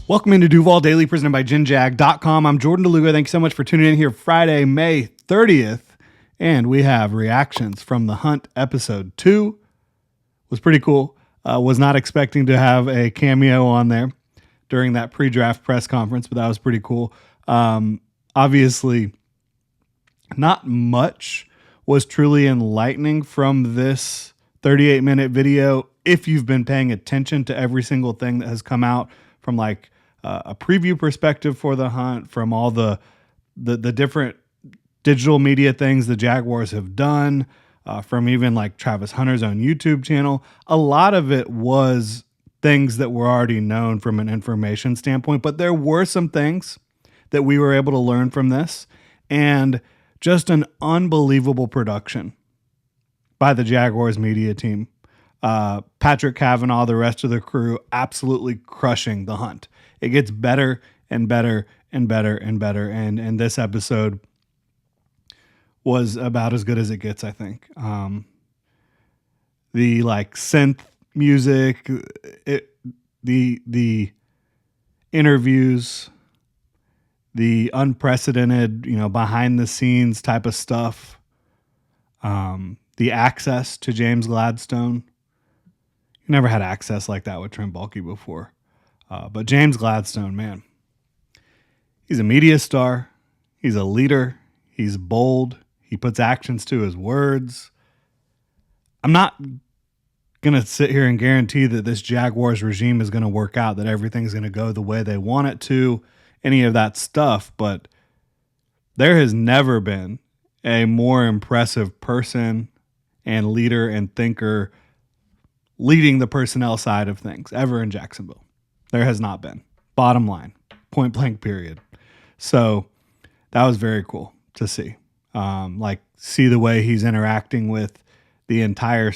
Welcome into Duval Daily, presented by GenJag.com. I'm Jordan DeLuga. Thank you so much for tuning in here Friday, May 30th. And we have reactions from The Hunt episode 2. Was pretty cool. Was not expecting to have a cameo on there during that pre-draft press conference, but that was pretty cool. Obviously, not much was truly enlightening from this 38-minute video if you've been paying attention to every single thing that has come out from like a preview perspective for The Hunt, from all the different digital media things the Jaguars have done, from even like Travis Hunter's own YouTube channel. A lot of it was things that were already known from an information standpoint, but there were some things that we were able to learn from this, and just an unbelievable production by the Jaguars media team. Patrick Cavanaugh, the rest of the crew, absolutely crushing The Hunt. It gets better and better and better and better. And this episode was about as good as it gets, I think. The like synth music, the interviews, the unprecedented, behind the scenes type of stuff, the access to James Gladstone. You never had access like that with Trent Baalke before. But James Gladstone, man, he's a media star. He's a leader. He's bold. He puts actions to his words. I'm not going to sit here and guarantee that this Jaguars regime is going to work out, that everything's going to go the way they want it to, any of that stuff. But there has never been a more impressive person and leader and thinker leading the personnel side of things ever in Jacksonville. There has not been. Bottom line, point blank period. So that was very cool to see. See the way he's interacting with the entire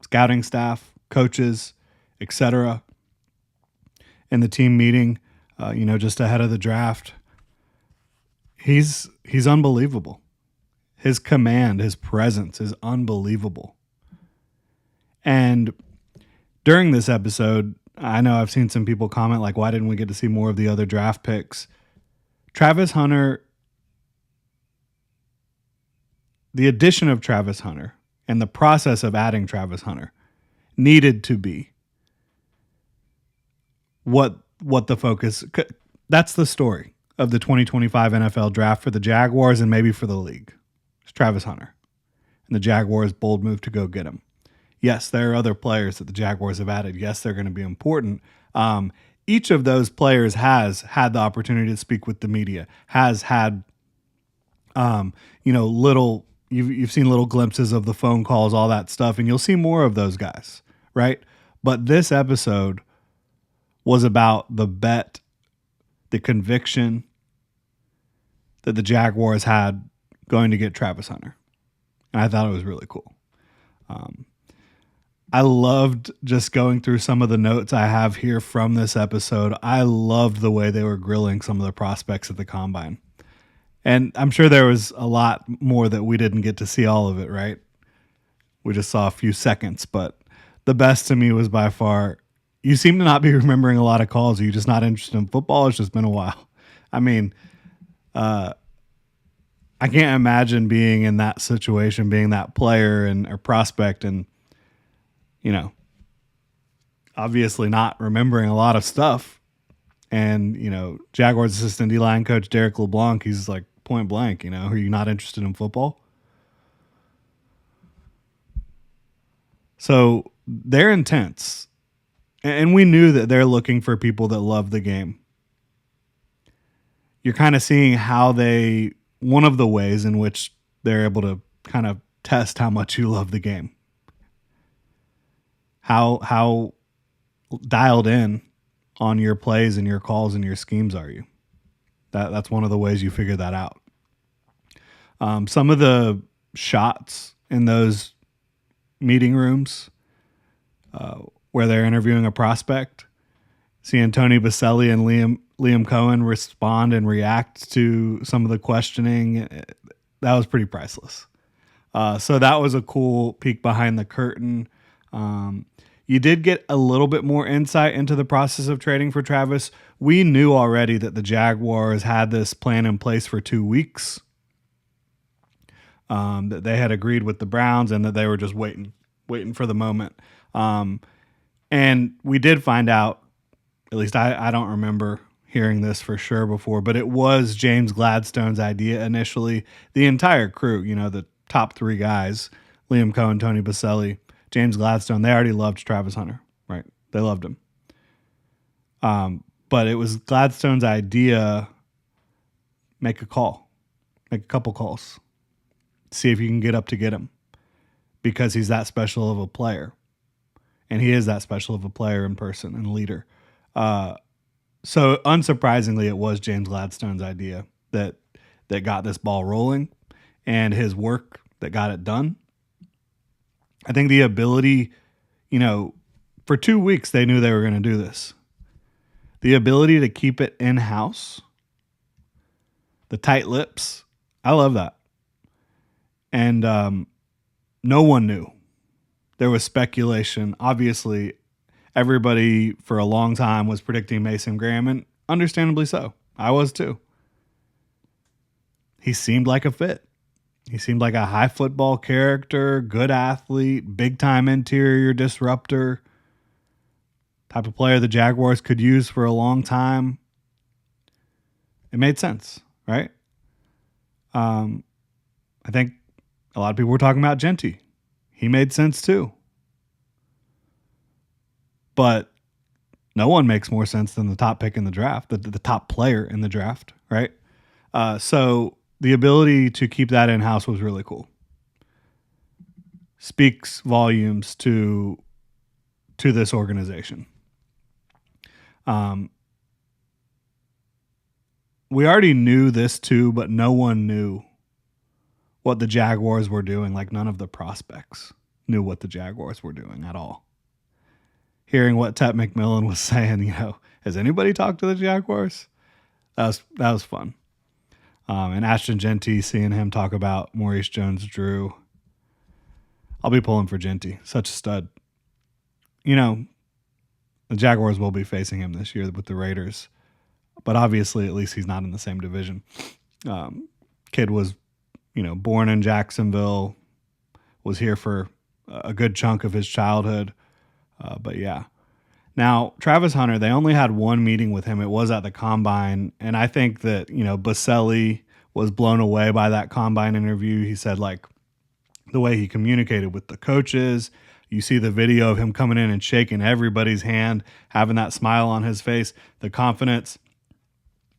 scouting staff, coaches, etc. in the team meeting, just ahead of the draft. He's unbelievable. His command, his presence is unbelievable. And during this episode, I know I've seen some people comment like, why didn't we get to see more of the other draft picks? Travis Hunter, the addition of Travis Hunter and the process of adding Travis Hunter needed to be what the focus, that's the story of the 2025 NFL draft for the Jaguars and maybe for the league. It's Travis Hunter and the Jaguars' bold move to go get him. Yes, there are other players that the Jaguars have added. Yes, they're going to be important. Each of those players has had the opportunity to speak with the media, has had, you've seen little glimpses of the phone calls, all that stuff, and you'll see more of those guys, right? But this episode was about the bet, the conviction that the Jaguars had going to get Travis Hunter. And I thought it was really cool. I loved just going through some of the notes I have here from this episode. I loved the way they were grilling some of the prospects at the combine. And I'm sure there was a lot more that we didn't get to see all of it, right? We just saw a few seconds, but the best to me was by far, you seem to not be remembering a lot of calls. Are you just not interested in football? It's just been a while. I mean, I can't imagine being in that situation, being that player or prospect and, obviously not remembering a lot of stuff. And, Jaguars assistant D-line coach Derek LeBlanc, he's like point blank, are you not interested in football? So they're intense. And we knew that they're looking for people that love the game. You're kind of seeing how one of the ways in which they're able to kind of test how much you love the game. How dialed in on your plays and your calls and your schemes are you? That's one of the ways you figure that out. Some of the shots in those meeting rooms where they're interviewing a prospect, seeing Tony Baselli and Liam Cohen respond and react to some of the questioning, that was pretty priceless. So that was a cool peek behind the curtain. You did get a little bit more insight into the process of trading for Travis. We knew already that the Jaguars had this plan in place for 2 weeks, that they had agreed with the Browns and that they were just waiting for the moment. And we did find out, at least I don't remember hearing this for sure before, but it was James Gladstone's idea initially. The entire crew, the top 3 guys, Liam Cohen, Tony Boselli, James Gladstone, they already loved Travis Hunter, right? They loved him. But it was Gladstone's idea, make a couple calls, see if you can get up to get him, because he's that special of a player. And he is that special of a player in person and leader. So unsurprisingly, it was James Gladstone's idea that got this ball rolling, and his work that got it done. I think the ability, for 2 weeks they knew they were going to do this. The ability to keep it in-house, the tight lips, I love that. And no one knew. There was speculation. Obviously, everybody for a long time was predicting Mason Graham, and understandably so. I was too. He seemed like a fit. He seemed like a high football character, good athlete, big-time interior disruptor, type of player the Jaguars could use for a long time. It made sense, right? I think a lot of people were talking about Genty. He made sense too. But no one makes more sense than the top pick in the draft, the top player in the draft, right? So the ability to keep that in-house was really cool. Speaks volumes to this organization. We already knew this too, but no one knew what the Jaguars were doing. Like, none of the prospects knew what the Jaguars were doing at all. Hearing what Tet McMillan was saying, has anybody talked to the Jaguars? That was fun. And Ashton Genty, seeing him talk about Maurice Jones-Drew. I'll be pulling for Genty. Such a stud. The Jaguars will be facing him this year with the Raiders. But obviously, at least he's not in the same division. Kid was, born in Jacksonville, was here for a good chunk of his childhood. But yeah. Now, Travis Hunter, they only had one meeting with him. It was at the Combine. And I think that, Boselli was blown away by that Combine interview. He said, the way he communicated with the coaches. You see the video of him coming in and shaking everybody's hand, having that smile on his face, the confidence.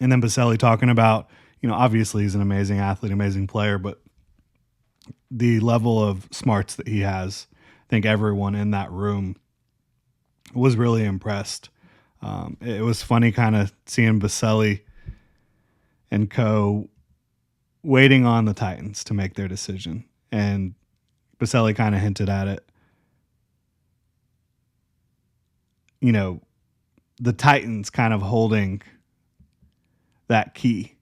And then Boselli talking about, obviously he's an amazing athlete, amazing player, but the level of smarts that he has, I think everyone in that room was really impressed. It was funny kind of seeing Boselli and co waiting on the Titans to make their decision. And Boselli kind of hinted at it. The Titans kind of holding that key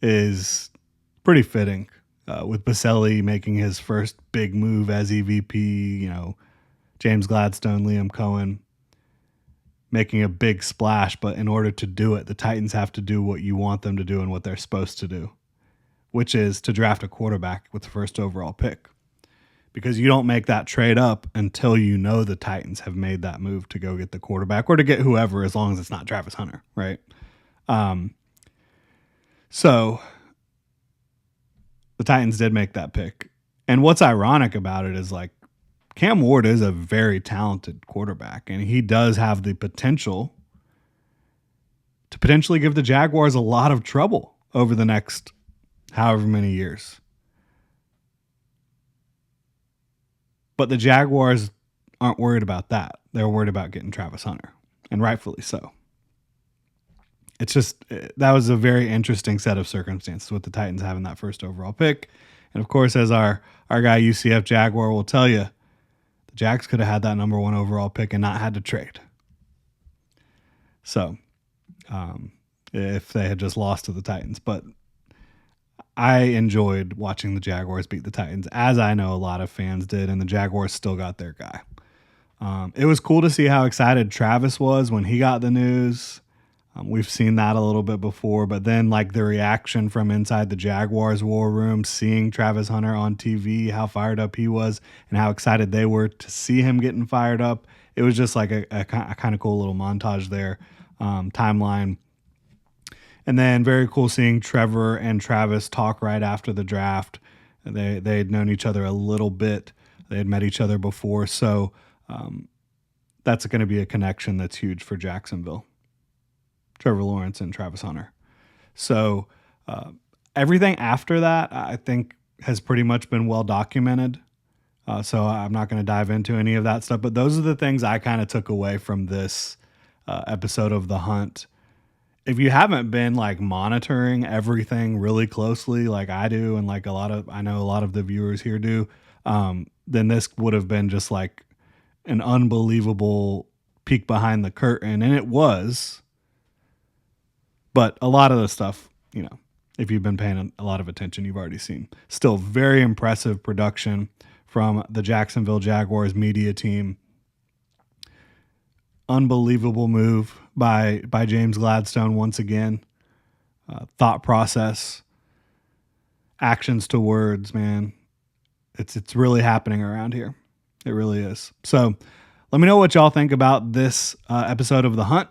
is pretty fitting, with Boselli making his first big move as EVP, James Gladstone, Liam Cohen making a big splash, but in order to do it, the Titans have to do what you want them to do and what they're supposed to do, which is to draft a quarterback with the first overall pick. Because you don't make that trade up until the Titans have made that move to go get the quarterback or to get whoever, as long as it's not Travis Hunter, right? So the Titans did make that pick. And what's ironic about it is Cam Ward is a very talented quarterback, and he does have the potential to potentially give the Jaguars a lot of trouble over the next however many years. But the Jaguars aren't worried about that. They're worried about getting Travis Hunter, and rightfully so. It's just, that was a very interesting set of circumstances with the Titans having that first overall pick. And of course, as our guy UCF Jaguar will tell you, the Jags could have had that number 1 overall pick and not had to trade. So, if they had just lost to the Titans. But I enjoyed watching the Jaguars beat the Titans, as I know a lot of fans did, and the Jaguars still got their guy. It was cool to see how excited Travis was when he got the news. We've seen that a little bit before, but then like the reaction from inside the Jaguars war room, seeing Travis Hunter on TV, how fired up he was, and how excited they were to see him getting fired up. It was just like a kind of cool little montage there, timeline. And then very cool seeing Trevor and Travis talk right after the draft. They had known each other a little bit. They had met each other before, so that's going to be a connection that's huge for Jacksonville. Trevor Lawrence and Travis Hunter. So everything after that, I think, has pretty much been well documented. So I'm not going to dive into any of that stuff. But those are the things I kind of took away from this episode of The Hunt. If you haven't been like monitoring everything really closely, like I do, and like I know a lot of the viewers here do, then this would have been just like an unbelievable peek behind the curtain, and it was. But a lot of the stuff, if you've been paying a lot of attention, you've already seen. Still very impressive production from the Jacksonville Jaguars media team. Unbelievable move by James Gladstone once again. Thought process, actions to words, man. It's really happening around here. It really is. So let me know what y'all think about this episode of The Hunt,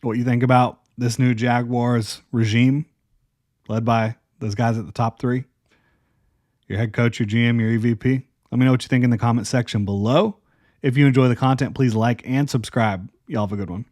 what you think about this new Jaguars regime led by those guys at the top three, your head coach, your GM, your EVP. Let me know what you think in the comment section below. If you enjoy the content, please like and subscribe. Y'all have a good one.